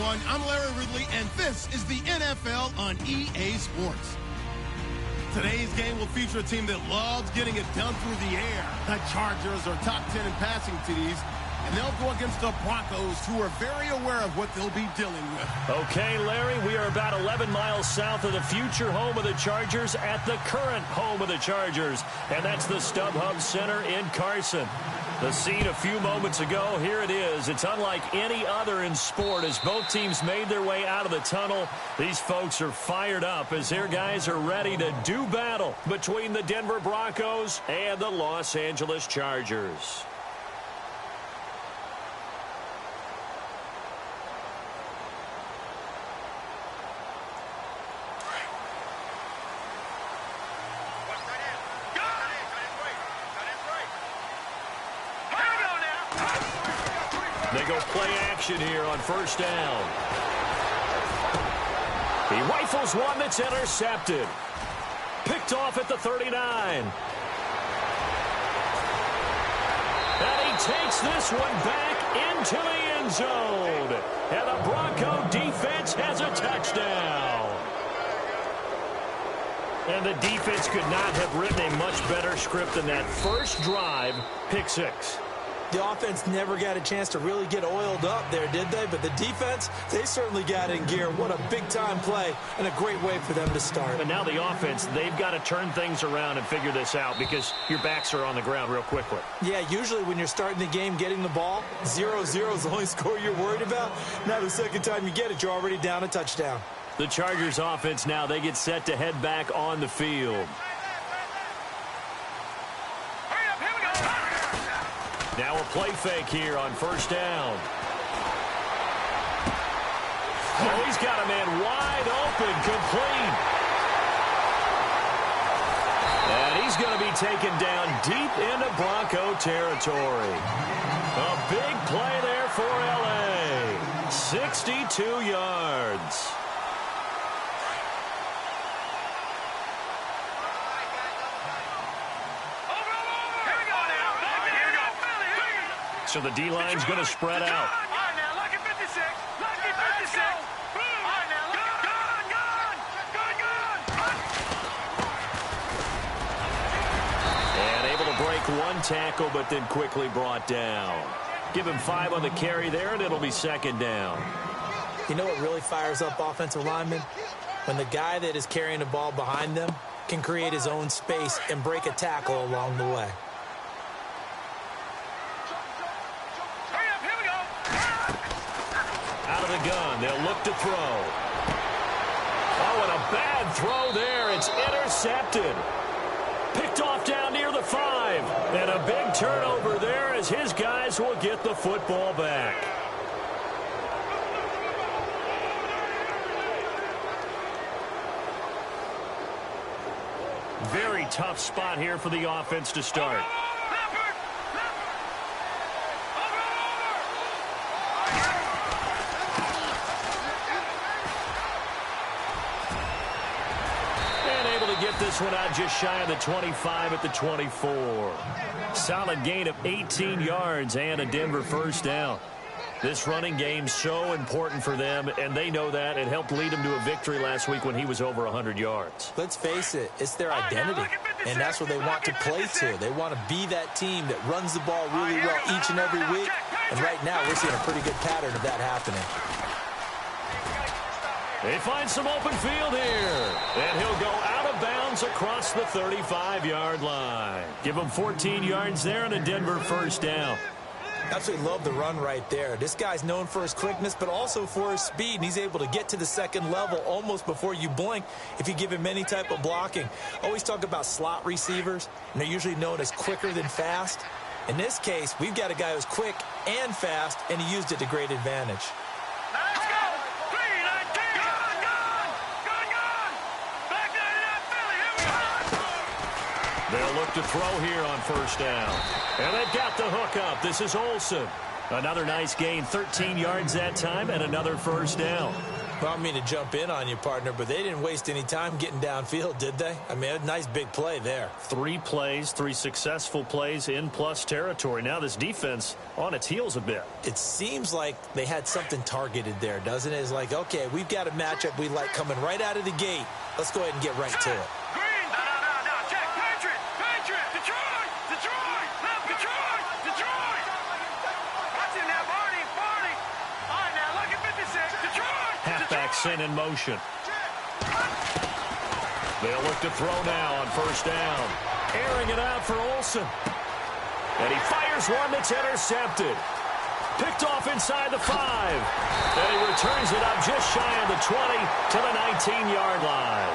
everyone. I'm Larry Ridley, and this is the NFL on EA Sports. Today's game will feature a team that loves getting it done through the air. The Chargers are top 10 in passing TDs, and they'll go against the Broncos, who are very aware of what they'll be dealing with. Okay, Larry, we are about 11 miles south of the future home of the Chargers at the current home of the Chargers, and that's the StubHub Center in Carson. The scene a few moments ago, here it is. It's unlike any other in sport as both teams made their way out of the tunnel. These folks are fired up as their guys are ready to do battle between the Denver Broncos and the Los Angeles Chargers. They go play action here on first down. He rifles one that's intercepted. Picked off at the 39. And he takes this one back into the end zone. And the Bronco defense has a touchdown. And the defense could not have written a much better script than that first drive, pick six. The offense never got a chance to really get oiled up there, did they? But the defense, they certainly got in gear. What a big-time play and a great way for them to start. And now the offense, they've got to turn things around and figure this out because your backs are on the ground real quickly. Yeah, usually when you're starting the game getting the ball, 0-0 is the only score you're worried about. Now the second time you get it, you're already down a touchdown. The Chargers offense now, they get set to head back on the field. Now a play fake here on first down. Oh, he's got a man wide open, complete. And he's going to be taken down deep into Bronco territory. A big play there for L.A. 62 yards. So the D-line's going to spread out. All right, now, lucky 56. Lucky 56. All right, now, gone. And able to break one tackle, but then quickly brought down. Give him 5 on the carry there, and it'll be second down. You know what really fires up offensive linemen? When the guy that is carrying the ball behind them can create his own space and break a tackle along the way. The gun. They'll look to throw. Oh, and a bad throw there. It's intercepted. Picked off down near the 5. And a big turnover there as his guys will get the football back. Very tough spot here for the offense to start. This one out just shy of the 25 at the 24. Solid gain of 18 yards and a Denver first down. This running game so important for them, and they know that. It helped lead them to a victory last week when he was over 100 yards. Let's face it, it's their identity, and that's what they want to play to. They want to be that team that runs the ball really well each and every week, and right now we're seeing a pretty good pattern of that happening. They find some open field here, and he'll go out of bounds across the 35-yard line. Give him 14 yards there and a Denver first down. Absolutely love the run right there. This guy's known for his quickness, but also for his speed, and he's able to get to the second level almost before you blink if you give him any type of blocking. Always talk about slot receivers, and they're usually known as quicker than fast. In this case, we've got a guy who's quick and fast, and he used it to great advantage. They'll look to throw here on first down. And they've got the hook up. This is Olsen. Another nice gain, 13 yards that time, and another first down. Well, I don't mean to jump in on you, partner, but they didn't waste any time getting downfield, did they? I mean, a nice big play there. 3 plays, 3 successful plays in plus territory. Now this defense on its heels a bit. It seems like they had something targeted there, doesn't it? It's like, okay, we've got a matchup we like coming right out of the gate. Let's go ahead and get right to it. Green. No. Check. Patriot. Detroit. Watch it now, Barney. All right, now, look at 56. Detroit. Halfback sent in motion. They'll look to throw now on first down. Airing it out for Olsen. And he fires one that's intercepted. Picked off inside the 5. And he returns it up just shy of the 20 to the 19-yard line.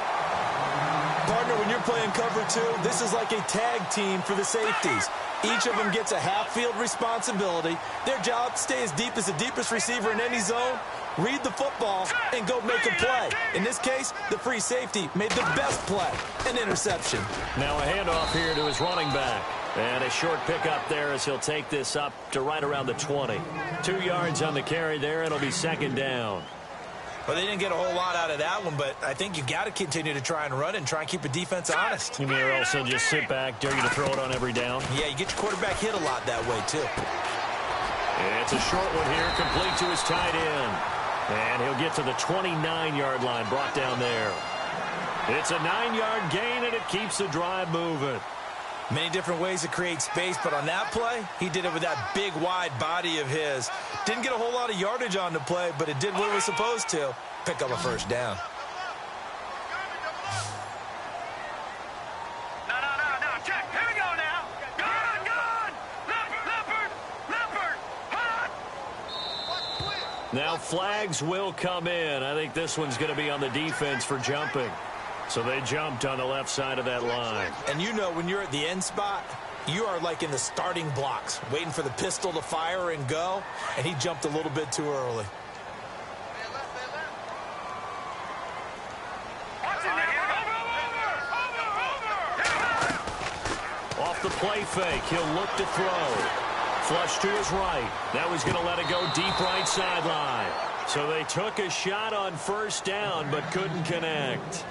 Partner, when you're playing cover 2, this is like a tag team for the safeties. Each of them gets a half-field responsibility. Their job, stay as deep as the deepest receiver in any zone, read the football, and go make a play. In this case, the free safety made the best play, an interception. Now a handoff here to his running back. And a short pickup there as he'll take this up to right around the 20. 2 yards on the carry there. It'll be second down. Well, they didn't get a whole lot out of that one, but I think you got to continue to try and run and try and keep the defense honest. You mean also just sit back, dare you to throw it on every down? Yeah, you get your quarterback hit a lot that way, too. It's a short one here, complete to his tight end. And he'll get to the 29-yard line, brought down there. It's a 9-yard gain, and it keeps the drive moving. Many different ways to create space, but on that play, he did it with that big, wide body of his. Didn't get a whole lot of yardage on the play, but it did what it was supposed to. Pick up a first down. No. Check. Here we go now. Gun. Leopard. Hot. Now flags will come in. I think this one's going to be on the defense for jumping. So they jumped on the left side of that line. And you know when you're at the end spot, you are like in the starting blocks, waiting for the pistol to fire and go, and he jumped a little bit too early. Off the play fake, he'll look to throw. Flush to his right. Now he's going to let it go deep right sideline. So they took a shot on first down, but couldn't connect.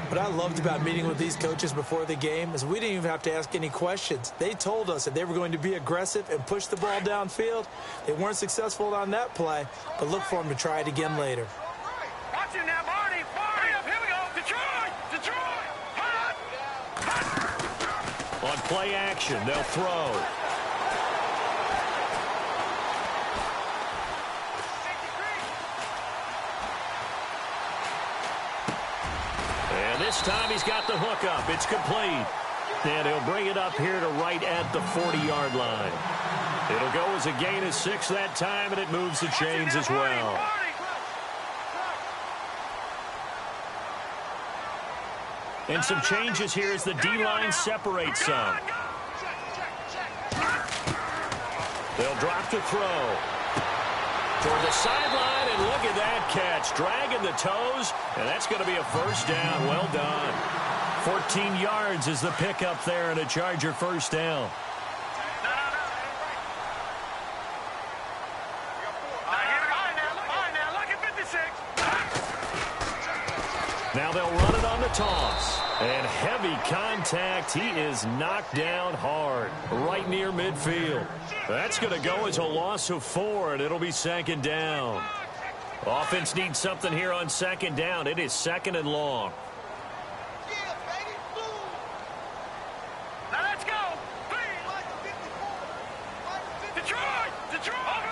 What I loved about meeting with these coaches before the game is we didn't even have to ask any questions. They told us that they were going to be aggressive and push the ball downfield. They weren't successful on that play, but look for them to try it again later. Watch it now, Barney. Here we go. Detroit. Hot. On play action, they'll throw. And this time he's got the hook up. It's complete. And he'll bring it up here to right at the 40-yard line. It'll go as a gain of 6 that time, and it moves the chains as well. And some changes here as the D-line separates some. They'll drop to throw. Toward the sideline, and look at that catch. Dragging the toes, and that's going to be a first down. Well done. 14 yards is the pickup there, and a Charger first down. Now they'll run it on the toss. And heavy contact. He is knocked down hard, right near midfield. That's going to go as a loss of 4, and it'll be second down. Offense needs something here on second down. It is second and long. Now let's go. Detroit.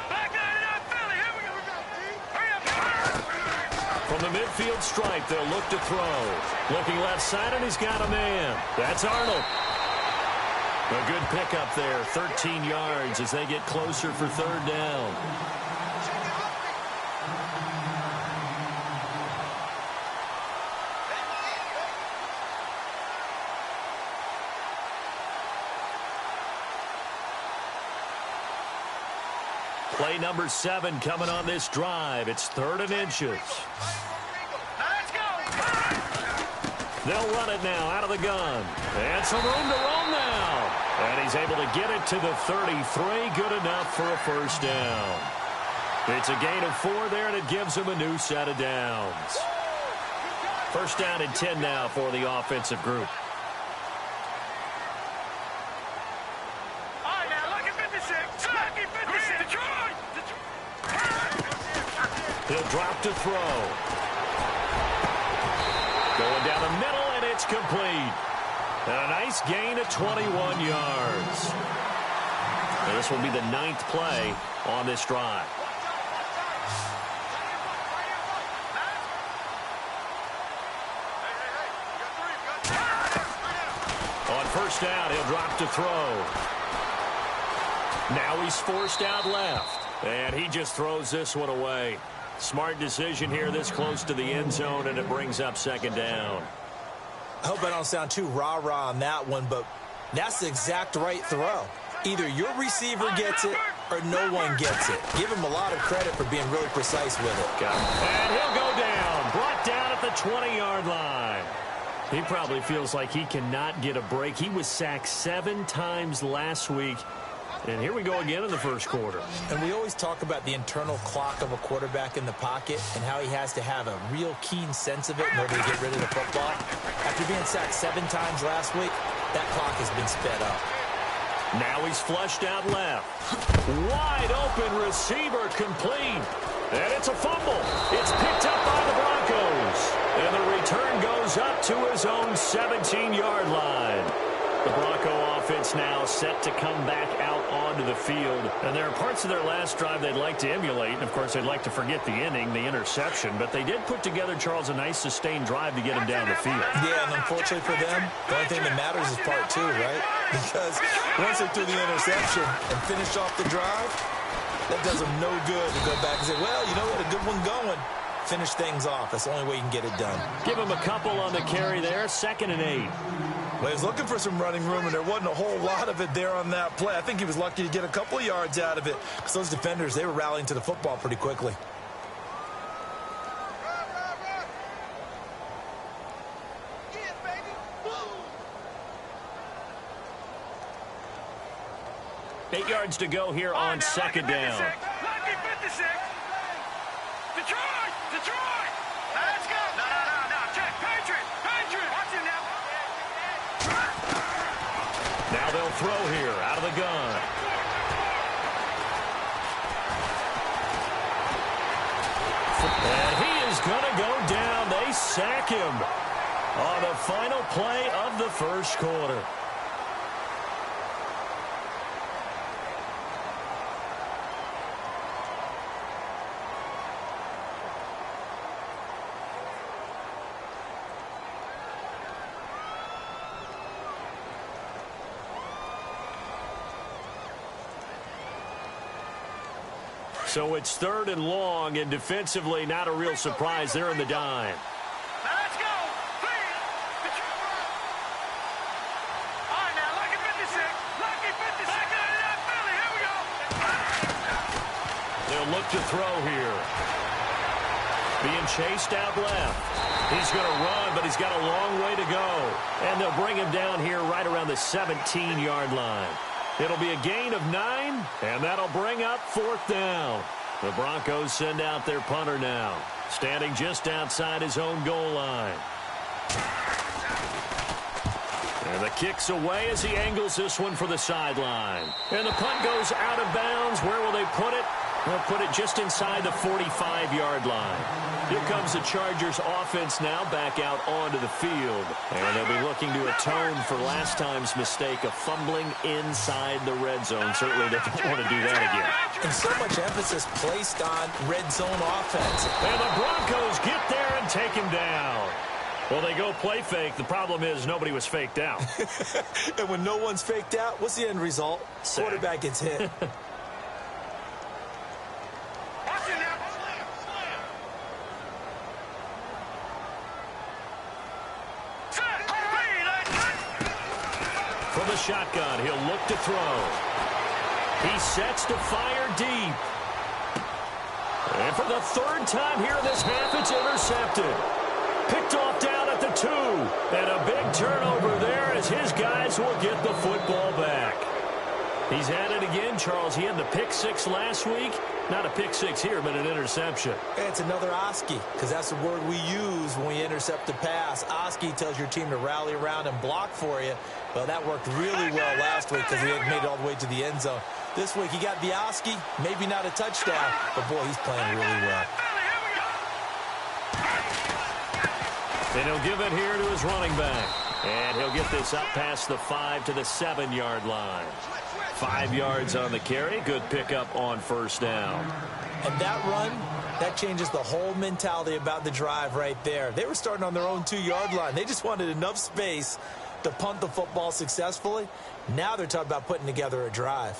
Back down Philly. Here we go. Hurry up. From the midfield stripe, they'll look to throw. Looking left side, and he's got a man. That's Arnold. A good pickup there, 13 yards as they get closer for third down. Play number 7 coming on this drive. It's 3rd and inches. They'll run it now out of the gun. And some room to roam now. And he's able to get it to the 33. Good enough for a first down. It's a gain of 4 there, and it gives them a new set of downs. First down and 10 now for the offensive group. All right, now, lucky 56. Lucky 56. Detroit. He'll drop to throw. Going down the middle, and it's complete. And a nice gain of 21 yards. And this will be the 9th play on this drive. On first down, he'll drop to throw. Now he's forced out left. And he just throws this one away. Smart decision here this close to the end zone, and it brings up second down. I hope I don't sound too rah-rah on that one, but that's the exact right throw. Either your receiver gets it or no one gets it. Give him a lot of credit for being really precise with it. And he'll go down. Brought down at the 20-yard line. He probably feels like he cannot get a break. He was sacked 7 times last week. And here we go again in the first quarter. And we always talk about the internal clock of a quarterback in the pocket and how he has to have a real keen sense of it in order to get rid of the football. After being sacked 7 times last week, that clock has been sped up. Now he's flushed out left. Wide open receiver complete. And it's a fumble. It's picked up by the Broncos. And the return goes up to his own 17-yard line. The Bronco offense now set to come back out onto the field. And there are parts of their last drive they'd like to emulate. And, of course, they'd like to forget the inning, the interception. But they did put together, Charles, a nice sustained drive to get him down the field. Yeah, and unfortunately for them, the only thing that matters is part 2, right? Because once they threw the interception and finished off the drive, that does them no good to go back and say, well, you know what, a good one going. Finish things off. That's the only way you can get it done. Give him a couple on the carry there, 2nd and 8. Well, he was looking for some running room, and there wasn't a whole lot of it there on that play. I think he was lucky to get a couple of yards out of it because those defenders, they were rallying to the football pretty quickly. Eight yards to go here on second down. Lucky 56. Detroit. Detroit. Now let's go. No. Check. Patriot. Watch him now. Now they'll throw here out of the gun. And he is going to go down. They sack him on the final play of the first quarter. So it's 3rd and long, and defensively, not a real surprise. They're in the dime. Now let's go. All right, now, lucky 56. Lucky 56. Philly, here we go. They'll look to throw here. Being chased out left. He's going to run, but he's got a long way to go. And they'll bring him down here right around the 17-yard line. It'll be a gain of 9, and that'll bring up 4th down. The Broncos send out their punter now, standing just outside his own goal line. And the kick's away as he angles this one for the sideline. And the punt goes out of bounds. Where will they put it? They'll put it just inside the 45-yard line. Here comes the Chargers offense now back out onto the field. And they'll be looking to atone for last time's mistake of fumbling inside the red zone. Certainly they don't want to do that again. And so much emphasis placed on red zone offense. And the Broncos get there and take him down. Well, they go play fake. The problem is nobody was faked out. And when no one's faked out, what's the end result? Sack. Quarterback gets hit. From the shotgun, he'll look to throw. He sets to fire deep. And for the 3rd time here in this half, it's intercepted. Picked off down at the 2. And a big turnover there as his guys will get the football back. He's at it again, Charles. He had the pick six last week. Not a pick six here, but an interception. It's another Oski, because that's the word we use when we intercept a pass. Oski tells your team to rally around and block for you. Well, that worked really well last week because he had made it all the way to the end zone. This week, he got the Oski, maybe not a touchdown, but, boy, he's playing really well. And he'll give it here to his running back. And he'll get this up past the 5 to the 7-yard line. 5 yards on the carry. Good pickup on first down. And that run, that changes the whole mentality about the drive right there. They were starting on their own 2-yard line. They just wanted enough space to punt the football successfully. Now they're talking about putting together a drive.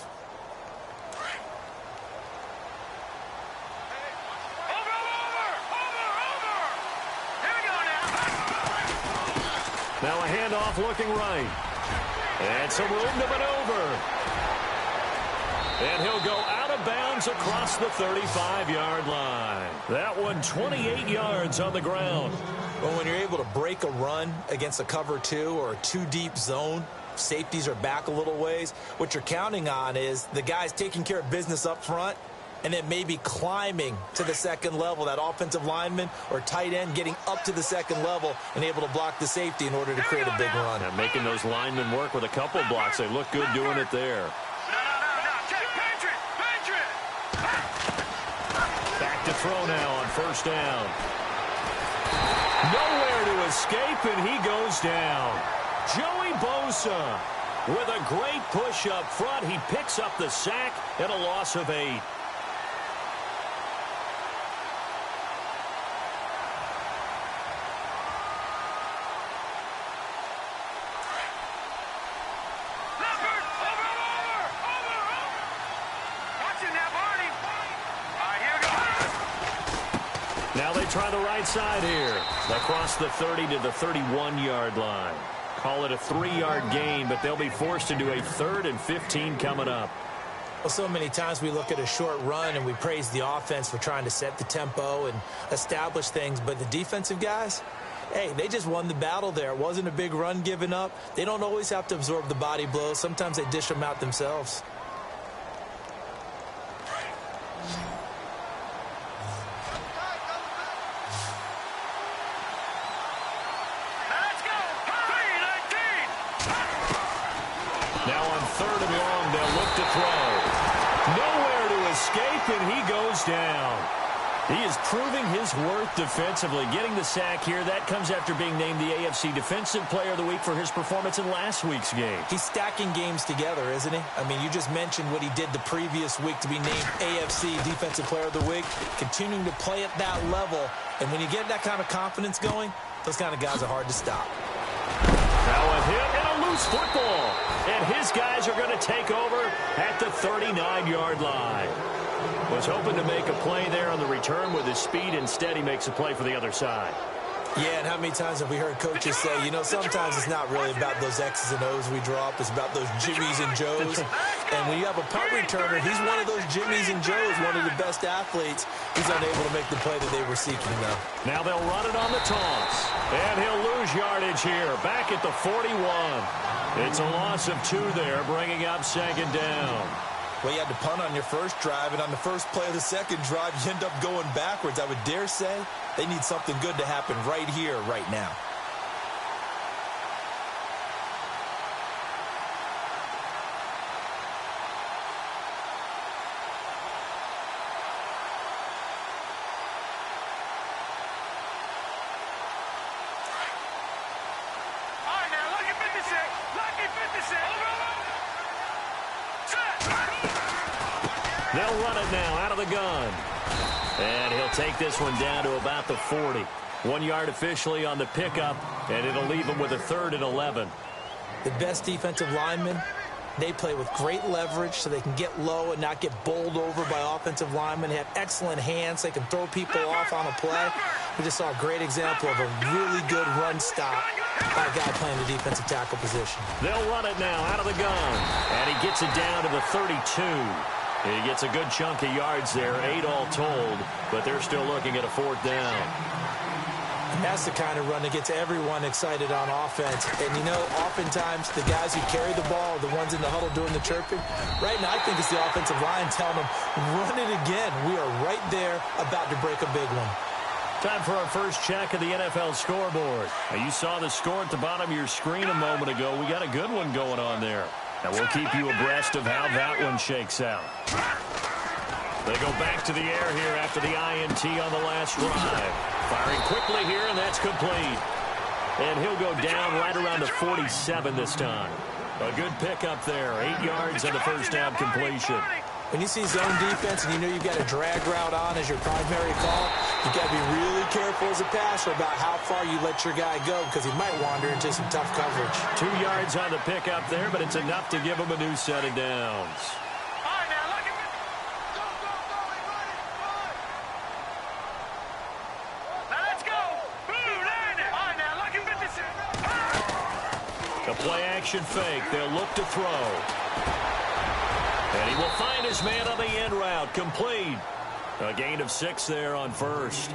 Now a handoff looking right. And some room to maneuver. And he'll go out of bounds across the 35-yard line. That one 28 yards on the ground. Well, when you're able to break a run against a cover 2 or a 2-deep zone, safeties are back a little ways. What you're counting on is the guys taking care of business up front and then maybe climbing to the second level, that offensive lineman or tight end getting up to the second level and able to block the safety in order to create a big run. And making those linemen work with a couple blocks. They look good doing it there. Back to throw now on first down. Nowhere to escape, and he goes down. Joey Bosa with a great push up front. He picks up the sack and a loss of 8. Now they try the right side here. Across the 30 to the 31-yard line. Call it a 3-yard gain, but they'll be forced to do a 3rd and 15 coming up. Well, so many times we look at a short run and we praise the offense for trying to set the tempo and establish things, but the defensive guys, hey, they just won the battle there. It wasn't a big run given up. They don't always have to absorb the body blows. Sometimes they dish them out themselves. Now on 3rd and long, they'll look to throw. Nowhere to escape, and he goes down. He is proving his worth defensively, getting the sack here. That comes after being named the AFC Defensive Player of the Week for his performance in last week's game. He's stacking games together, isn't he? I mean, you just mentioned what he did the previous week to be named AFC Defensive Player of the Week, continuing to play at that level. And when you get that kind of confidence going, those kind of guys are hard to stop. Now a hit and a loose football. And his guys are going to take over at the 39-yard line. Was hoping to make a play there on the return with his speed. Instead, he makes a play for the other side. Yeah, and how many times have we heard coaches say, you know, sometimes it's not really about those X's and O's we draw up. It's about those Jimmies and Joes. And when you have a punt returner, he's one of those Jimmies and Joes, one of the best athletes. He's unable to make the play that they were seeking, though. Now they'll run it on the toss. And he'll lose yardage here, back at the 41. It's a loss of 2 there, bringing up 2nd down. Well, you had to punt on your first drive, and on the first play of the second drive, you end up going backwards. I would dare say they need something good to happen right here, right now. All right, now, lucky 56. Lucky 56. They'll run it now out of the gun. And he'll take this one down to about the 40. 1 yard officially on the pickup, and it'll leave him with a 3rd and 11. The best defensive linemen, they play with great leverage so they can get low and not get bowled over by offensive linemen. They have excellent hands. They can throw people off on a play. We just saw a great example of a really good run stop by a guy playing the defensive tackle position. They'll run it now out of the gun. And he gets it down to the 32. He gets a good chunk of yards there, 8 all told, but they're still looking at a 4th down. That's the kind of run that gets everyone excited on offense. And, you know, oftentimes the guys who carry the ball are the ones in the huddle doing the chirping. Right now, I think it's the offensive line telling them, run it again. We are right there about to break a big one. Time for our first check of the NFL scoreboard. Now, you saw the score at the bottom of your screen a moment ago. We got a good one going on there. Now, we'll keep you abreast of how that one shakes out. They go back to the air here after the INT on the last drive. Firing quickly here, and that's complete. And he'll go down right around the 47 this time. A good pickup there. 8 yards on the first down completion. When you see zone defense and you know you've got a drag route on as your primary call, you've got to be really careful as a passer about how far you let your guy go because he might wander into some tough coverage. 2 yards on the pickup there, but it's enough to give him a new set of downs. A play-action fake. They'll look to throw. And he will find his man on the end route. Complete. A gain of 6 there on first.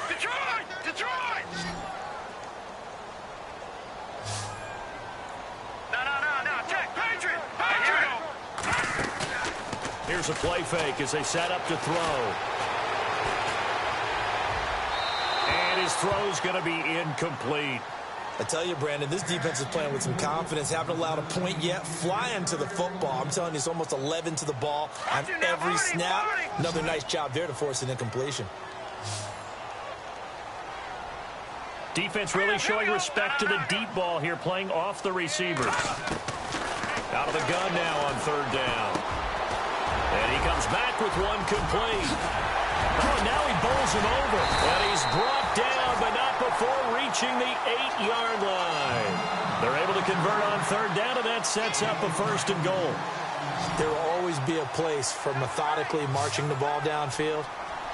Detroit! Detroit! No. Check. Patriot! Here's a play fake as they set up to throw. And his throw's going to be incomplete. I tell you, Brandon, this defense is playing with some confidence. Haven't allowed a point yet. Flying to the football. I'm telling you, it's almost 11 to the ball on every snap. Another nice job there to force an incompletion. Defense really showing respect to the deep ball here, playing off the receivers. Out of the gun now on third down. And he comes back with one complete. Oh, now he bowls him over. And he's brought down, but not before reaching the 8-yard line. They're able to convert on third down, and that sets up a first and goal. There will always be a place for methodically marching the ball downfield.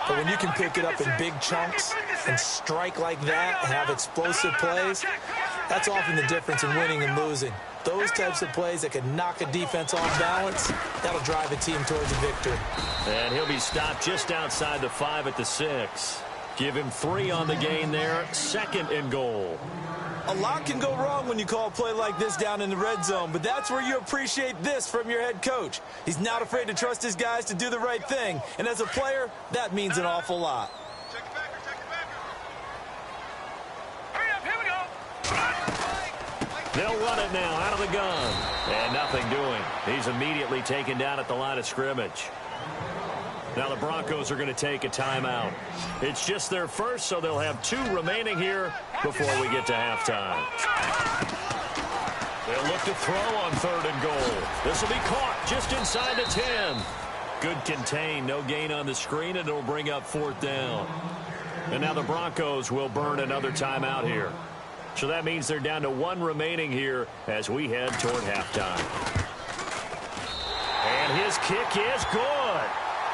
But when you can pick it up in big chunks and strike like that and have explosive plays, that's often the difference in winning and losing. Those types of plays that can knock a defense off balance, that'll drive a team towards a victory. And he'll be stopped just outside the 5 at the 6. Give him 3 on the gain there, second and goal. A lot can go wrong when you call a play like this down in the red zone, but that's where you appreciate this from your head coach. He's not afraid to trust his guys to do the right thing, and as a player, that means an awful lot. Check the backer, check the backer. Hurry up, here we go. They'll run it now out of the gun. And nothing doing. He's immediately taken down at the line of scrimmage. Now the Broncos are going to take a timeout. It's just their first, so they'll have 2 remaining here before we get to halftime. They'll look to throw on third and goal. This will be caught just inside the 10. Good contain, no gain on the screen, and it'll bring up fourth down. And now the Broncos will burn another timeout here. So that means they're down to 1 remaining here as we head toward halftime. And his kick is good.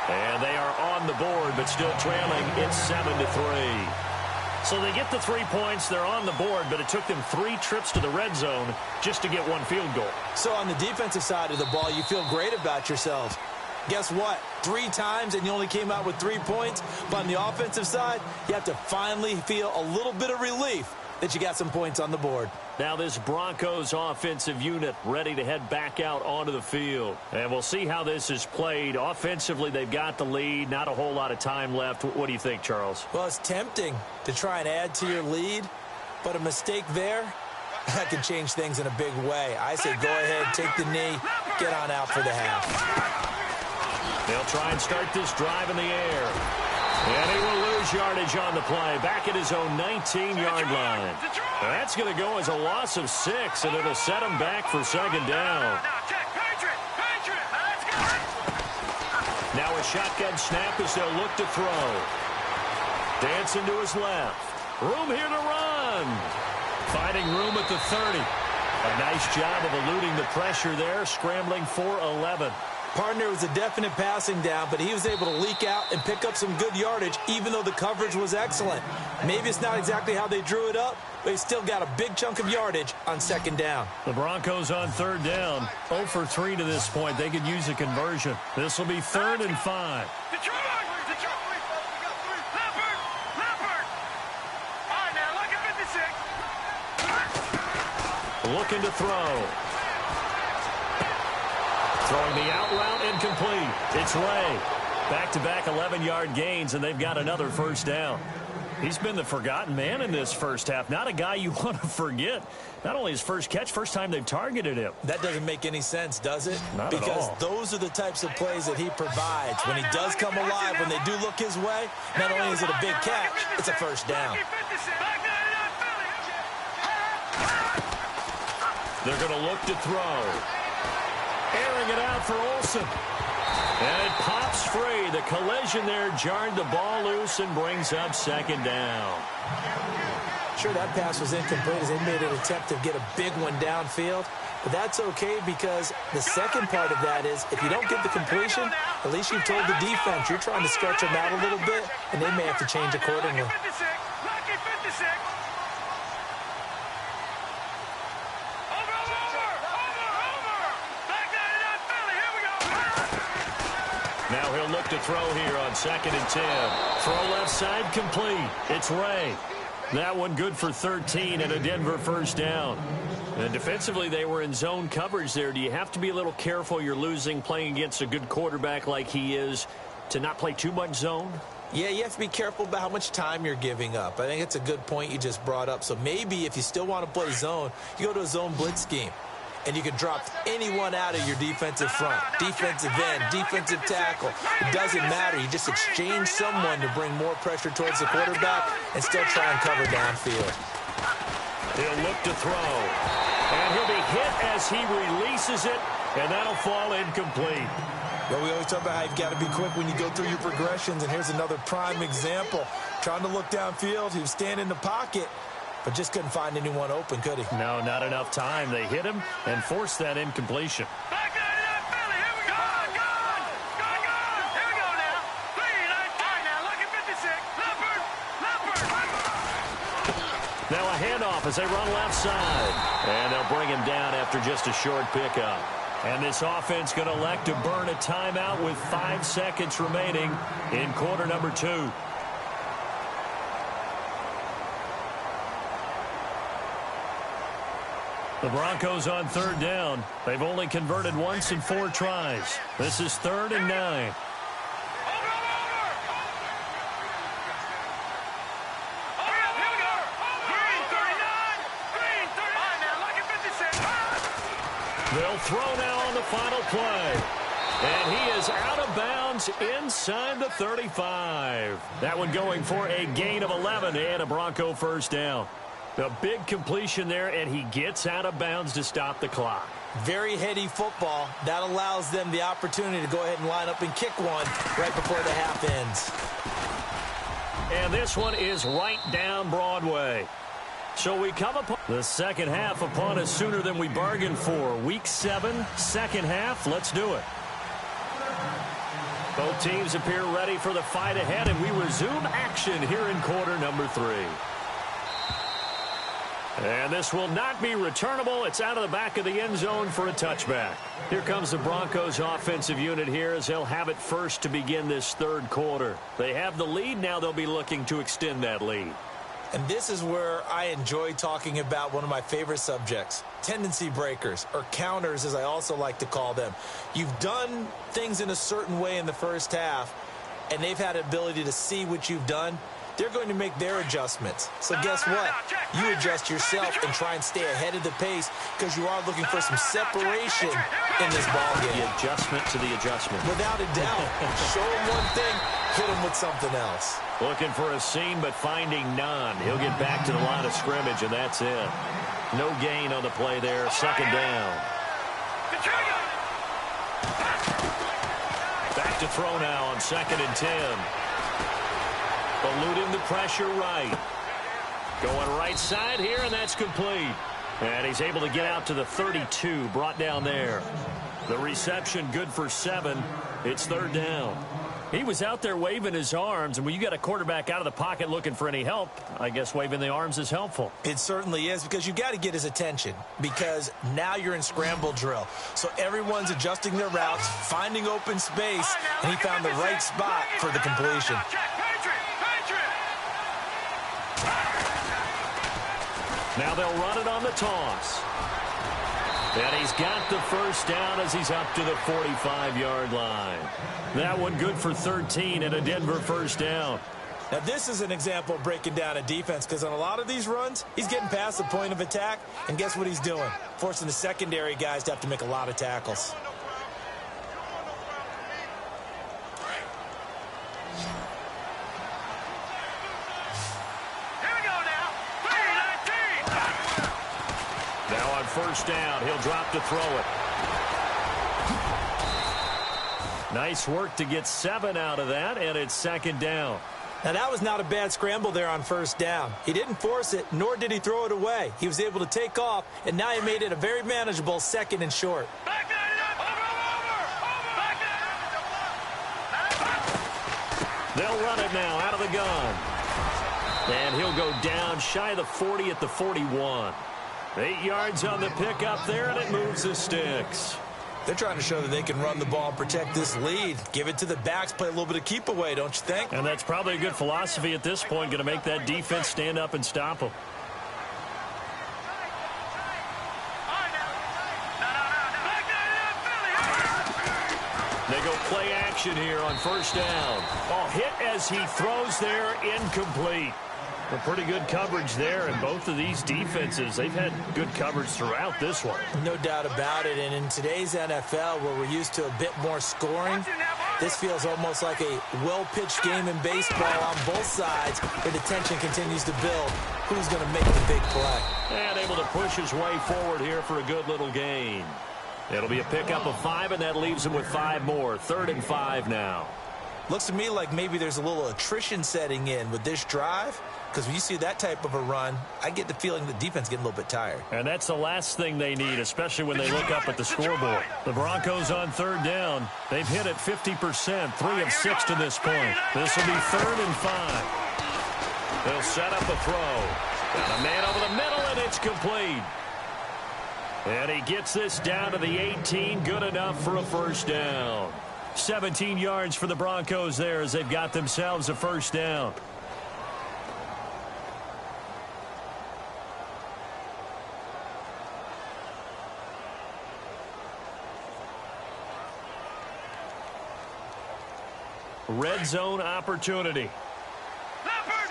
And they are on the board, but still trailing. It's 7-3. So they get the 3 points. They're on the board, but it took them 3 trips to the red zone just to get 1 field goal. So on the defensive side of the ball, you feel great about yourselves. Guess what? 3 times, and you only came out with 3 points. But on the offensive side, you have to finally feel a little bit of relief that you got some points on the board. Now this Broncos offensive unit ready to head back out onto the field. And we'll see how this is played. Offensively, they've got the lead. Not a whole lot of time left. What do you think, Charles? Well, it's tempting to try and add to your lead, but a mistake there, that can change things in a big way. I say go ahead, take the knee, get on out for the half. They'll try and start this drive in the air. And he will lose yardage on the play, back at his own 19-yard line. That's going to go as a loss of 6, and it'll set him back for second down. Now a shotgun snap as they'll look to throw. Dancing to his left. Room here to run. Finding room at the 30. A nice job of eluding the pressure there, scrambling for 11. Partner was a definite passing down, but he was able to leak out and pick up some good yardage, even though the coverage was excellent. Maybe it's not exactly how they drew it up, but he still got a big chunk of yardage on second down. The Broncos on third down. 0 for 3 to this point. They could use a conversion. This will be 3rd and 5. Looking to throw. Throwing the out route incomplete. It's Ray. Back-to-back 11-yard gains, and they've got another first down. He's been the forgotten man in this first half. Not a guy you want to forget. Not only his first catch, first time they've targeted him. That doesn't make any sense, does it? Not at all. Because those are the types of plays that he provides. When he does come alive, when they do look his way, not only is it a big catch, it's a first down. They're going to look to throw. Airing it out for Olsen. And it pops free. The collision there jarred the ball loose and brings up second down. Sure, that pass was incomplete as they made an attempt to get a big one downfield. But that's okay because the second part of that is if you don't get the completion, at least you've told the defense you're trying to stretch them out a little bit, and they may have to change accordingly. Now he'll look to throw here on 2nd and 10. Throw left side complete. It's Ray. That one good for 13 and a Denver first down. And defensively, they were in zone coverage there. Do you have to be a little careful you're losing playing against a good quarterback like he is to not play too much zone? Yeah, you have to be careful about how much time you're giving up. I think it's a good point you just brought up. So maybe if you still want to play zone, you go to a zone blitz scheme. And you can drop anyone out of your defensive front, defensive end, defensive tackle. It doesn't matter. You just exchange someone to bring more pressure towards the quarterback and still try and cover downfield. He'll look to throw. And he'll be hit as he releases it, and that'll fall incomplete. Well, we always talk about how you've got to be quick when you go through your progressions, and here's another prime example. Trying to look downfield, he was standing in the pocket, but just couldn't find anyone open, could he? No, not enough time. They hit him and forced that incompletion. Now a handoff as they run left side. And they'll bring him down after just a short pickup. And this offense going to elect to burn a timeout with 5 seconds remaining in quarter number 2. The Broncos on third down. They've only converted once in 4 tries. This is 3rd and 9. They'll throw now on the final play. And he is out of bounds inside the 35. That one going for a gain of 11 and a Bronco first down. A big completion there, and he gets out of bounds to stop the clock. Very heady football. That allows them the opportunity to go ahead and line up and kick one right before the half ends. And this one is right down Broadway. So we come upon the second half upon us sooner than we bargained for. Week 7, second half. Let's do it. Both teams appear ready for the fight ahead, and we resume action here in quarter number 3. And this will not be returnable. It's out of the back of the end zone for a touchback. Here comes the Broncos offensive unit here as they'll have it first to begin this third quarter. They have the lead. Now they'll be looking to extend that lead. And this is where I enjoy talking about one of my favorite subjects, tendency breakers, or counters as I also like to call them. You've done things in a certain way in the first half, and they've had the ability to see what you've done. They're going to make their adjustments. So guess what? You adjust yourself and try and stay ahead of the pace because you are looking for some separation in this ballgame. The adjustment to the adjustment. Without a doubt. Show him one thing, hit him with something else. Looking for a seam but finding none. He'll get back to the line of scrimmage, and that's it. No gain on the play there. Second down. Back to throw now on 2nd and 10. Eluding the pressure right. Going right side here, and that's complete. And he's able to get out to the 32, brought down there. The reception good for 7. It's 3rd down. He was out there waving his arms, and when you got a quarterback out of the pocket looking for any help, I guess waving the arms is helpful. It certainly is, because you got to get his attention, because now you're in scramble drill. So everyone's adjusting their routes, finding open space, and he found the right spot for the completion. Now they'll run it on the toss. And he's got the first down as he's up to the 45-yard line. That one good for 13 and a Denver first down. Now this is an example of breaking down a defense, because on a lot of these runs, he's getting past the point of attack, and guess what he's doing? Forcing the secondary guys to have to make a lot of tackles. First down. He'll drop to throw it. Nice work to get 7 out of that, and it's 2nd down. Now, that was not a bad scramble there on first down. He didn't force it, nor did he throw it away. He was able to take off, and now he made it a very manageable 2nd and short. They'll run it now out of the gun. And he'll go down shy of the 40 at the 41. 8 yards on the pickup there, and it moves the sticks. They're trying to show that they can run the ball and protect this lead. Give it to the backs, play a little bit of keep away, don't you think? And that's probably a good philosophy at this point, going to make that defense stand up and stop them. They go play action here on first down. Oh, hit as he throws there, incomplete. A pretty good coverage there, and both of these defenses, they've had good coverage throughout this one. No doubt about it, and in today's NFL, where we're used to a bit more scoring, this feels almost like a well-pitched game in baseball on both sides, where the tension continues to build. Who's going to make the big play? And able to push his way forward here for a good little gain. It'll be a pickup of 5, and that leaves him with 5 more. 3rd and 5 now. Looks to me like maybe there's a little attrition setting in with this drive, because when you see that type of a run, I get the feeling the defense getting a little bit tired. And that's the last thing they need, especially when they look up at the scoreboard. The Broncos on 3rd down. They've hit it 50%, 3 of 6 to this point. This will be 3rd and 5. They'll set up a throw. Got a man over the middle, and it's complete. And he gets this down to the 18, good enough for a first down. 17 yards for the Broncos there as they've got themselves a first down. Red zone opportunity. Leopard,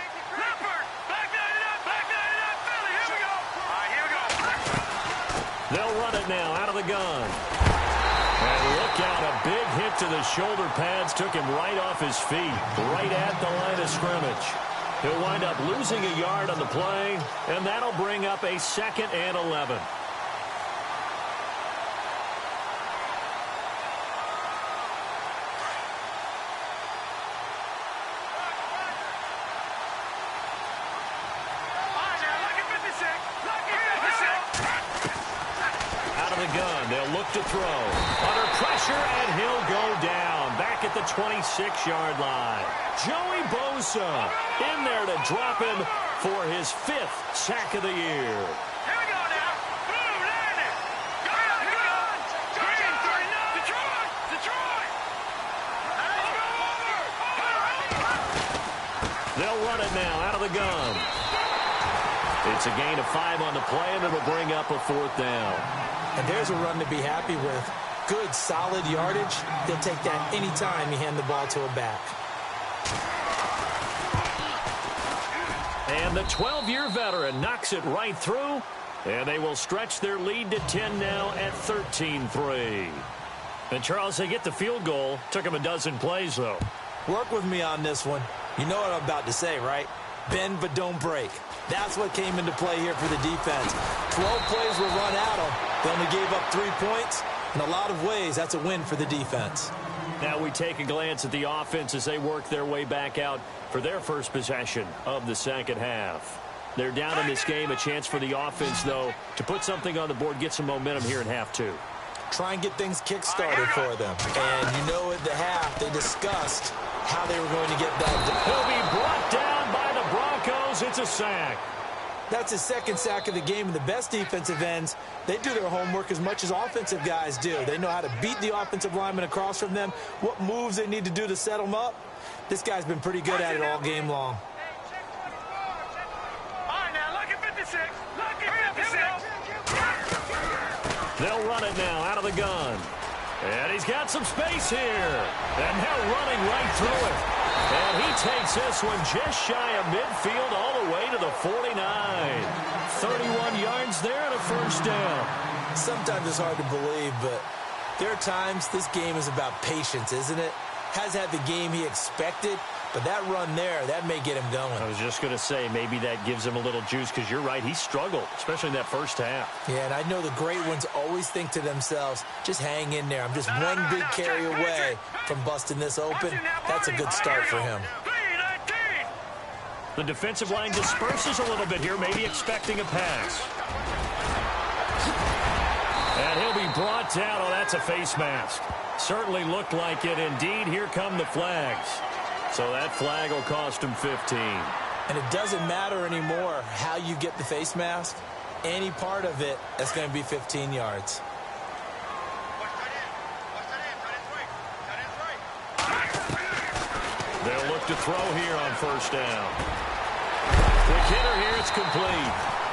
back it up, Philly, here we go. All right, here we go. They'll run it now out of the gun. And look out, a big hit to the shoulder pads took him right off his feet, right at the line of scrimmage. He'll wind up losing a yard on the play, and that'll bring up a 2nd and 11. To throw. Under pressure, and he'll go down. Back at the 26-yard line. Joey Bosa in there to drop him for his 5th sack of the year. Here we go now. Boom, land it. Go. Detroit. They'll run it now out of the gun. It's a gain of 5 on the play, and it'll bring up a 4th down. And there's a run to be happy with. Good, solid yardage. He'll take that anytime you hand the ball to a back. And the 12-year veteran knocks it right through, and they will stretch their lead to 10 now at 13-3. And, Charles, they get the field goal. Took them a dozen plays, though. Work with me on this one. You know what I'm about to say, right? Bend but don't break. That's what came into play here for the defense. 12 plays were run at them. They only gave up 3 points. In a lot of ways, that's a win for the defense. Now we take a glance at the offense as they work their way back out for their first possession of the second half. They're down in this game. A chance for the offense, though, to put something on the board, get some momentum here in half 2. try and get things kick-started for them. And you know at the half, they discussed how they were going to get that done. He'll be brought down by the Broncos. It's a sack. That's his second sack of the game, and the best defensive ends, they do their homework as much as offensive guys do. They know how to beat the offensive lineman across from them, what moves they need to do to set them up. This guy's been pretty good at it all game long. All right, now, look at 56. Look at 56. They'll run it now out of the gun. And he's got some space here. And now running right through it. And he takes this one just shy of midfield all the way to the 49. 31 yards there and a first down. Sometimes it's hard to believe, but there are times this game is about patience, isn't it? Has had the game he expected, but that run there, that may get him going. I was just going to say, maybe that gives him a little juice, because you're right, he struggled, especially in that first half. Yeah, and I know the great ones always think to themselves, just hang in there. I'm just one big carry away from busting this open. That's a good start for him. The defensive line disperses a little bit here, maybe expecting a pass. And he'll be brought down. Oh, that's a face mask. Certainly looked like it. Indeed, here come the flags. So that flag will cost him 15. And it doesn't matter anymore how you get the face mask. Any part of it, that's going to be 15 yards. They'll look to throw here on first down. Quick hitter here, it's complete.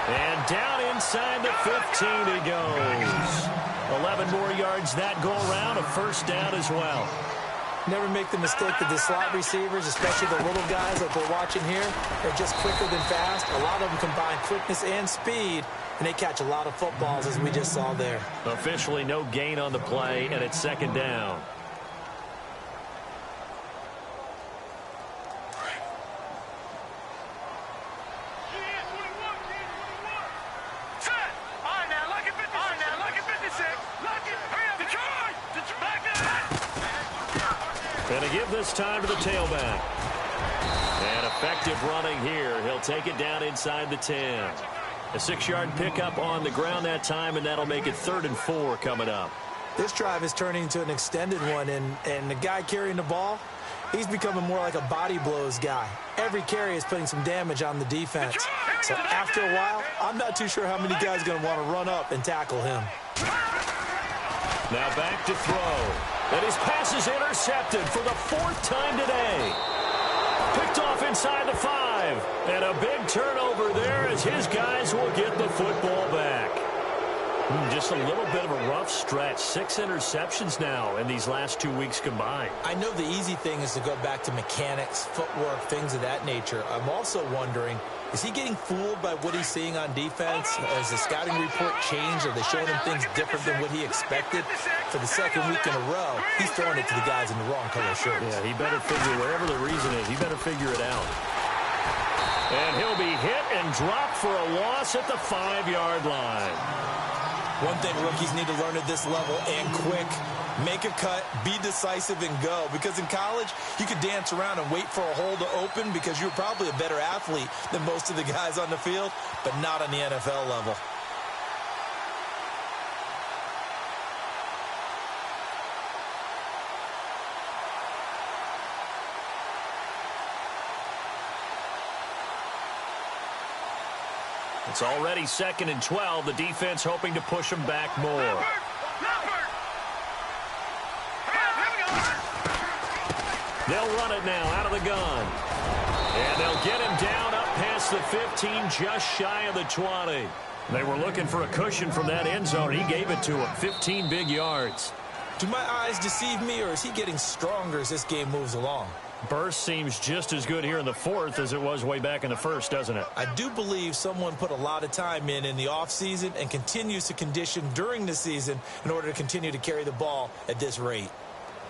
And down inside the 15 he goes. 11 more yards that go around, a first down as well. Never make the mistake that the slot receivers, especially the little guys like we're watching here, they're just quicker than fast. A lot of them combine quickness and speed, and they catch a lot of footballs, as we just saw there. Officially no gain on the play, and it's second down. And to give this time to the tailback. And effective running here. He'll take it down inside the 10. A 6-yard pickup on the ground that time, and that'll make it 3rd and 4 coming up. This drive is turning into an extended one, and the guy carrying the ball, he's becoming more like a body blows guy. Every carry is putting some damage on the defense. So after a while, I'm not too sure how many guys are going to want to run up and tackle him. Now back to throw. And his pass is intercepted for the 4th time today. Picked off inside the 5. And a big turnover there as his guys will get the football back. Just a little bit of a rough stretch. 6 interceptions now in these last 2 weeks combined. I know the easy thing is to go back to mechanics, footwork, things of that nature. I'm also wondering, is he getting fooled by what he's seeing on defense? Has the scouting report changed? Are they showing him things different than what he expected? For the 2nd week in a row, he's throwing it to the guys in the wrong color shirts. Yeah, he better figure, whatever the reason is, he better figure it out. And he'll be hit and dropped for a loss at the 5-yard line. One thing rookies need to learn at this level, and quick, make a cut, be decisive, and go. Because in college, you could dance around and wait for a hole to open because you're probably a better athlete than most of the guys on the field, but not on the NFL level. It's already 2nd and 12. The defense hoping to push them back more. They'll run it now out of the gun. And they'll get him down up past the 15, just shy of the 20. They were looking for a cushion from that end zone. He gave it to him. 15 big yards. Do my eyes deceive me, or is he getting stronger as this game moves along? Burst seems just as good here in the 4th as it was way back in the 1st, doesn't it? I do believe someone put a lot of time in the offseason and continues to condition during the season in order to continue to carry the ball at this rate.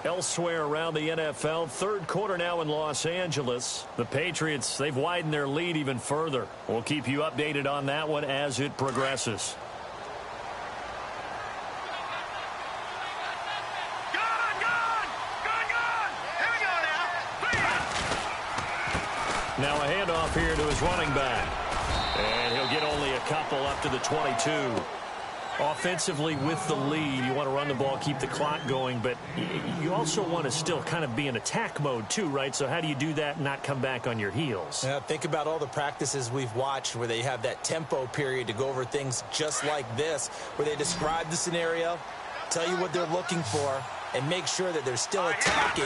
Elsewhere around the NFL, 3rd quarter now in Los Angeles. The Patriots, they've widened their lead even further. We'll keep you updated on that one as it progresses. Now a handoff here to his running back. And he'll get only a couple up to the 22. Offensively with the lead, you want to run the ball, keep the clock going, but you also want to still kind of be in attack mode too, right? So how do you do that and not come back on your heels? Yeah, think about all the practices we've watched where they have that tempo period to go over things just like this, where they describe the scenario, tell you what they're looking for, and make sure that they're still attacking,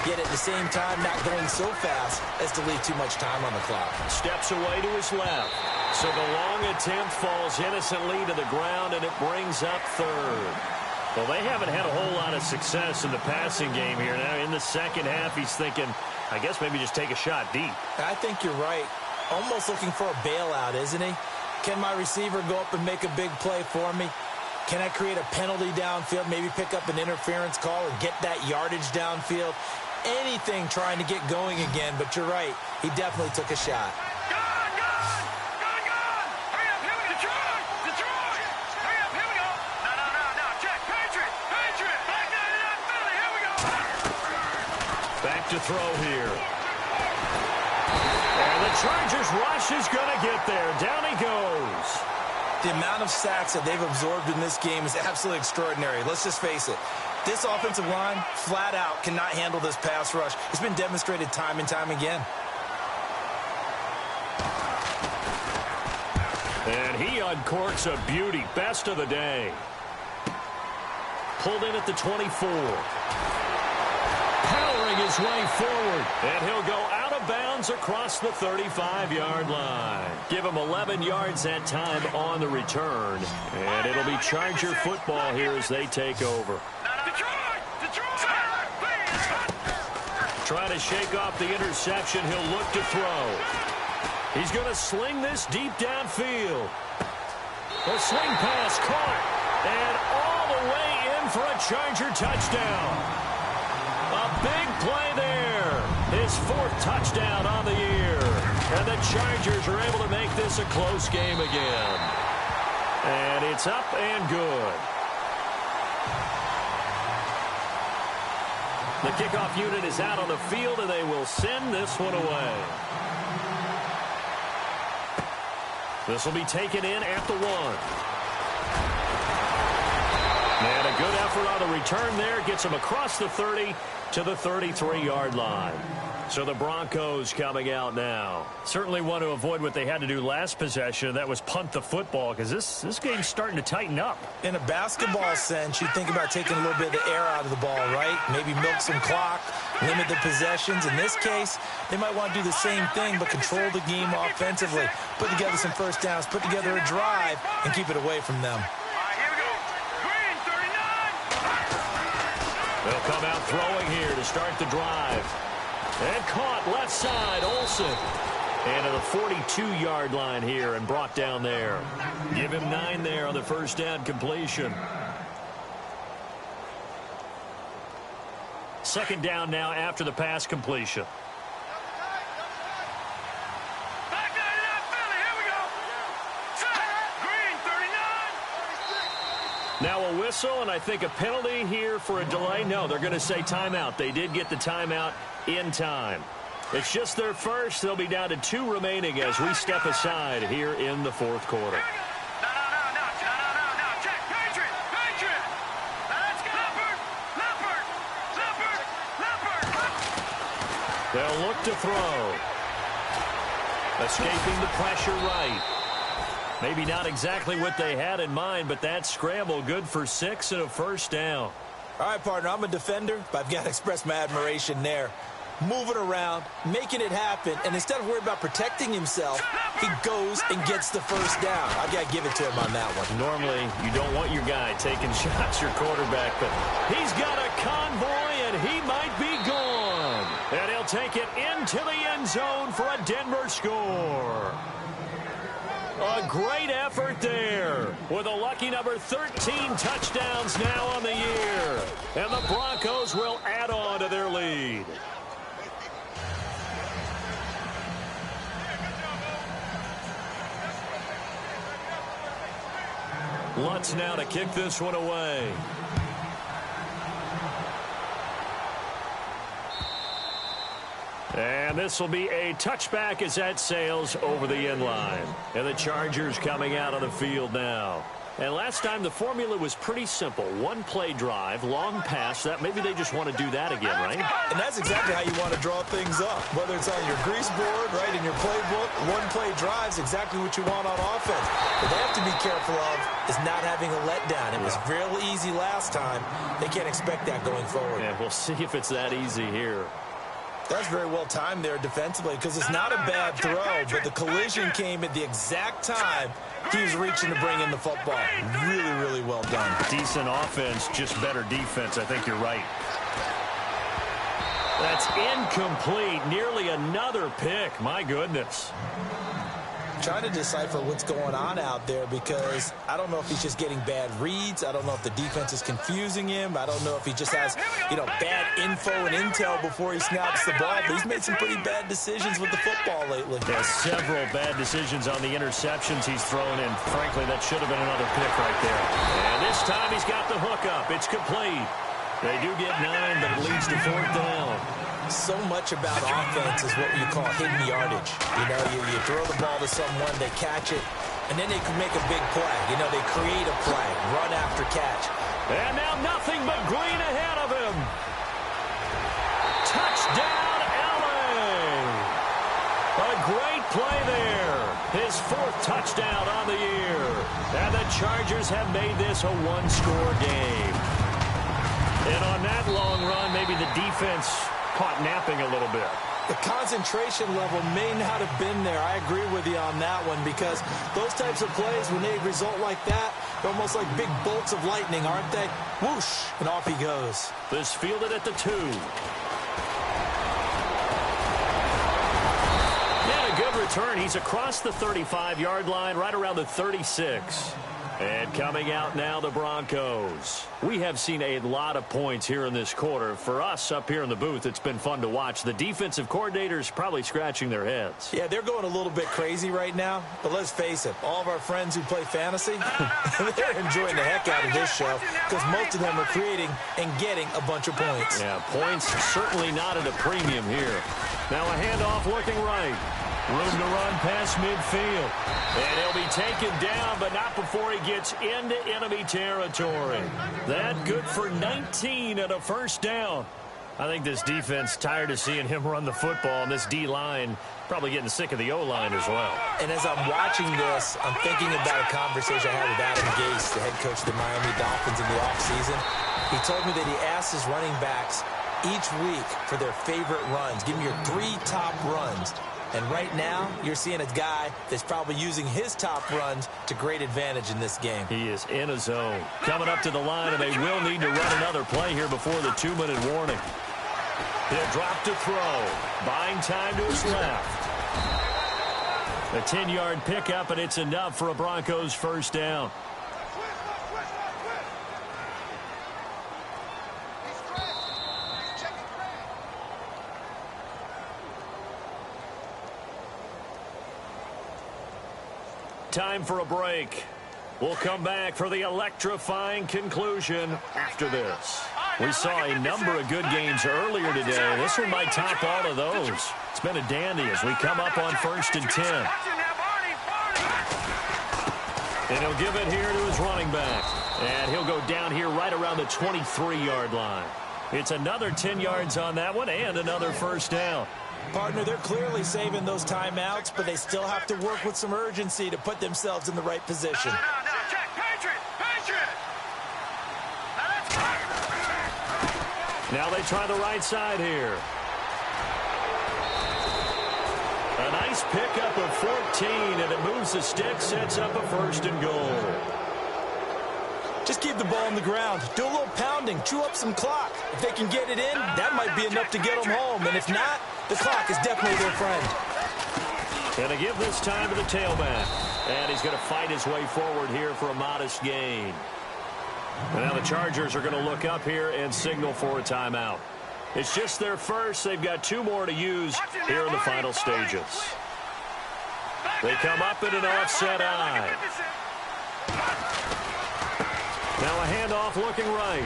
yet at the same time not going so fast as to leave too much time on the clock. Steps away to his left. So the long attempt falls innocently to the ground, and it brings up third. Well, they haven't had a whole lot of success in the passing game here. Now, in the second half, he's thinking, I guess maybe just take a shot deep. I think you're right. Almost looking for a bailout, isn't he? Can my receiver go up and make a big play for me? Can I create a penalty downfield, maybe pick up an interference call and get that yardage downfield? Anything trying to get going again, but you're right. He definitely took a shot. Back to throw here. And the Chargers rush is going to get there. Down he goes. The amount of sacks that they've absorbed in this game is absolutely extraordinary. Let's just face it. This offensive line, flat out, cannot handle this pass rush. It's been demonstrated time and time again. And he uncorks a beauty. Best of the day. Pulled in at the 24. Powering his way forward. And he'll go out of bounds across the 35-yard line. Give him 11 yards that time on the return. And it'll be Charger football here as they take over. Trying to shake off the interception. He'll look to throw. He's going to sling this deep downfield. The swing pass caught. And all the way in for a Charger touchdown. A big play there. His fourth touchdown on the year. And the Chargers are able to make this a close game again. And it's up and good. The kickoff unit is out on the field, and they will send this one away. This will be taken in at the 1. And a good effort on the return there. Gets him across the 30 to the 33-yard line. So the Broncos coming out now. Certainly want to avoid what they had to do last possession. That was punt the football, because this game's starting to tighten up. In a basketball sense, you think about taking a little bit of the air out of the ball, right? Maybe milk some clock, limit the possessions. In this case, they might want to do the same thing, but control the game offensively. Put together some first downs, put together a drive, and keep it away from them. They'll come out throwing here to start the drive. And caught left side, Olsen. And to the 42-yard line here and brought down there. Give him 9 there on the first down completion. Second down now after the pass completion. Now a whistle, and I think a penalty here for a delay. No, they're going to say timeout. They did get the timeout in time. It's just their first. They'll be down to 2 remaining as we step aside here in the fourth quarter. They'll look to throw. Escaping the pressure right. Maybe not exactly what they had in mind, but that scramble good for 6 and a first down. All right, partner, I'm a defender, but I've got to express my admiration there. Moving around, making it happen, and instead of worrying about protecting himself, he goes and gets the first down. I've got to give it to him on that one. Normally, you don't want your guy taking shots, your quarterback, but he's got a convoy, and he might be gone. And he'll take it into the end zone for a Denver score. A great effort there with a lucky number 13 touchdowns now on the year. And the Broncos will add on to their lead. Lutz now to kick this one away. And this will be a touchback as that sails over the end line. And the Chargers coming out on the field now. And last time the formula was pretty simple. One play drive, long pass. That maybe they just want to do that again, right? And that's exactly how you want to draw things up. Whether it's on your grease board, right, in your playbook, one play drive is exactly what you want on offense. What they have to be careful of is not having a letdown. It was real easy last time. They can't expect that going forward. Yeah, we'll see if it's that easy here. That's very well timed there defensively because it's not a bad throw, but the collision came at the exact time he was reaching to bring in the football. Really, really well done. Decent offense, just better defense. I think you're right. That's incomplete. Nearly another pick. My goodness. Trying to decipher what's going on out there because I don't know if he's just getting bad reads. I don't know if the defense is confusing him. I don't know if he just has, bad info and intel before he snaps the ball. But he's made some pretty bad decisions with the football lately. Yeah, several bad decisions on the interceptions he's thrown in. Frankly, that should have been another pick right there. And this time he's got the hook up. It's complete. They do get 9, but it leads to 4th down. So much about offense is what you call hidden yardage. You throw the ball to someone, they catch it, and then they can make a big play. They create a play, run after catch. And now nothing but green ahead of him. Touchdown, LA. A great play there. His 4th touchdown on the year. And the Chargers have made this a one-score game. And on that long run, maybe the defense caught napping a little bit. The concentration level may not have been there. I agree with you on that one because those types of plays, when they result like that, they're almost like big bolts of lightning, aren't they? Whoosh, and off he goes. This fielded at the 2. And a good return. He's across the 35-yard line, right around the 36. And coming out now, the Broncos. We have seen a lot of points here in this quarter. For us up here in the booth, it's been fun to watch. The defensive coordinators probably scratching their heads. Yeah, they're going a little bit crazy right now. But let's face it, all of our friends who play fantasy, they're enjoying the heck out of this show because most of them are creating and getting a bunch of points. Yeah, points certainly not at a premium here. Now a handoff looking right. Room to run past midfield. And he'll be taken down, but not before he gets into enemy territory. That good for 19 and a 1st down. I think this defense tired of seeing him run the football, and this D-line probably getting sick of the O-line as well. And as I'm watching this, I'm thinking about a conversation I had with Adam Gase, the head coach of the Miami Dolphins in the offseason. He told me that he asked his running backs each week for their favorite runs. Give me your 3 top runs. And right now, you're seeing a guy that's probably using his top runs to great advantage in this game. He is in a zone. Coming up to the line, and they will need to run another play here before the 2-minute warning. He'll drop to throw. Buying time to his left. A 10-yard pickup, and it's enough for a Broncos 1st down. Time for a break. We'll come back for the electrifying conclusion after this. We saw a number of good games earlier today. This one might top all of those. It's been a dandy as we come up on 1st and 10. And he'll give it here to his running back. And he'll go down here right around the 23-yard line. It's another 10 yards on that one and another 1st down. Partner, they're clearly saving those timeouts, but they still have to work with some urgency to put themselves in the right position. No, check, Patriot! Now they try the right side here. A nice pickup of 14, and it moves the stick, sets up a 1st and goal. Just keep the ball on the ground. Do a little pounding. Chew up some clock. If they can get it in, that might be enough to get them home. And if not, the clock is definitely their friend. Going to give this time to the tailback. And he's going to fight his way forward here for a modest gain. And now the Chargers are going to look up here and signal for a timeout. It's just their first. They've got 2 more to use here in the final stages. They come up in an offset eye. Now a handoff looking right.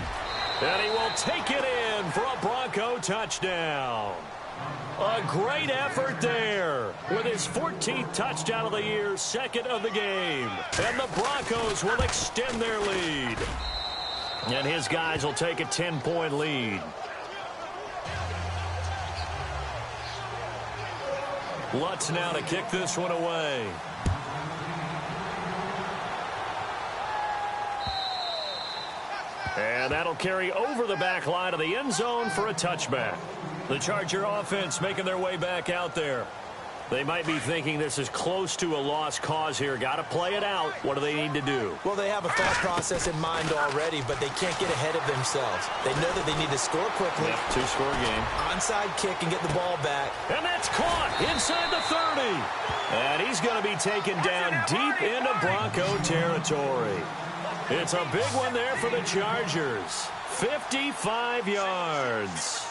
And he will take it in for a Bronco touchdown. A great effort there with his 14th touchdown of the year, second of the game. And the Broncos will extend their lead. And his guys will take a 10-point lead. Lutz now to kick this one away. And that'll carry over the back line of the end zone for a touchback. The Charger offense making their way back out there. They might be thinking this is close to a lost cause here. Got to play it out. What do they need to do? Well, they have a thought process in mind already, but they can't get ahead of themselves. They know that they need to score quickly. Yep, two-score game. Onside kick and get the ball back. And that's caught inside the 30. And he's going to be taken down deep into Bronco territory. It's a big one there for the Chargers. 55 yards.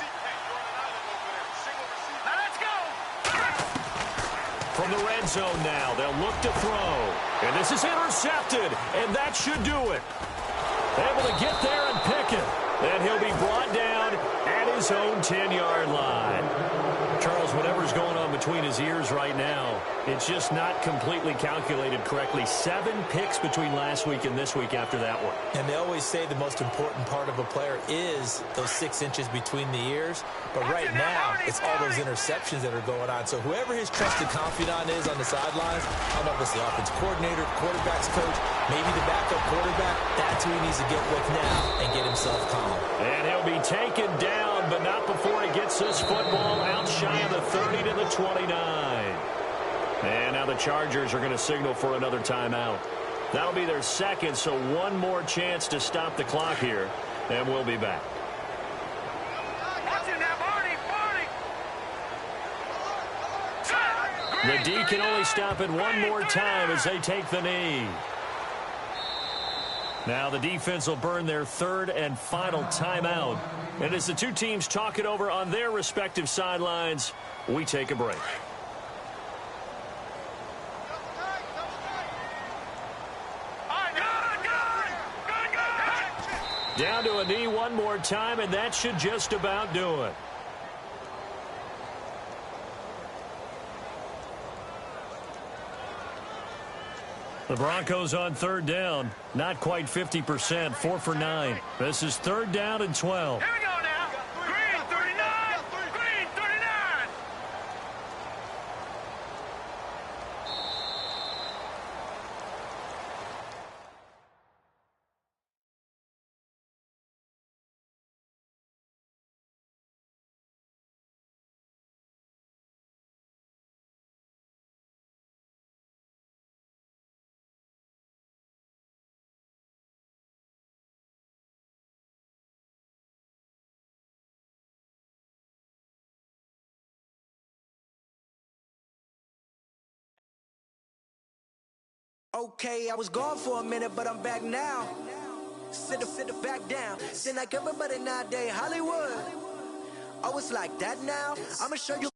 From the red zone now, they'll look to throw. And this is intercepted, and that should do it. Able to get there and pick it. And he'll be brought down at his own 10-yard line. Charles, whatever's going on between his ears right now, it's just not completely calculated correctly. 7 picks between last week and this week after that one. And they always say the most important part of a player is those 6 inches between the ears. But right now, it's all those interceptions that are going on. So whoever his trusted confidant is on the sidelines, I don't know if it's the offensive coordinator, quarterback's coach, maybe the backup quarterback, that's who he needs to get with now and get himself calm. And he'll be taken down, but not before he gets this football out shy of the 30 to the 29. And now the Chargers are going to signal for another timeout. That'll be their second, so one more chance to stop the clock here, and we'll be back. The D can only stop it one more time as they take the knee. Now the defense will burn their third and final timeout. And as the two teams talk it over on their respective sidelines, we take a break. Down to a knee one more time, and that should just about do it. The Broncos on third down. Not quite 50%, 4 for 9. This is third down and 12. Here we go now. Green 39. Green 39. Okay, I was gone for a minute, but I'm back now. Sit back down. Seem like everybody nowadays, Hollywood. Oh, it's like that now? I'ma show you.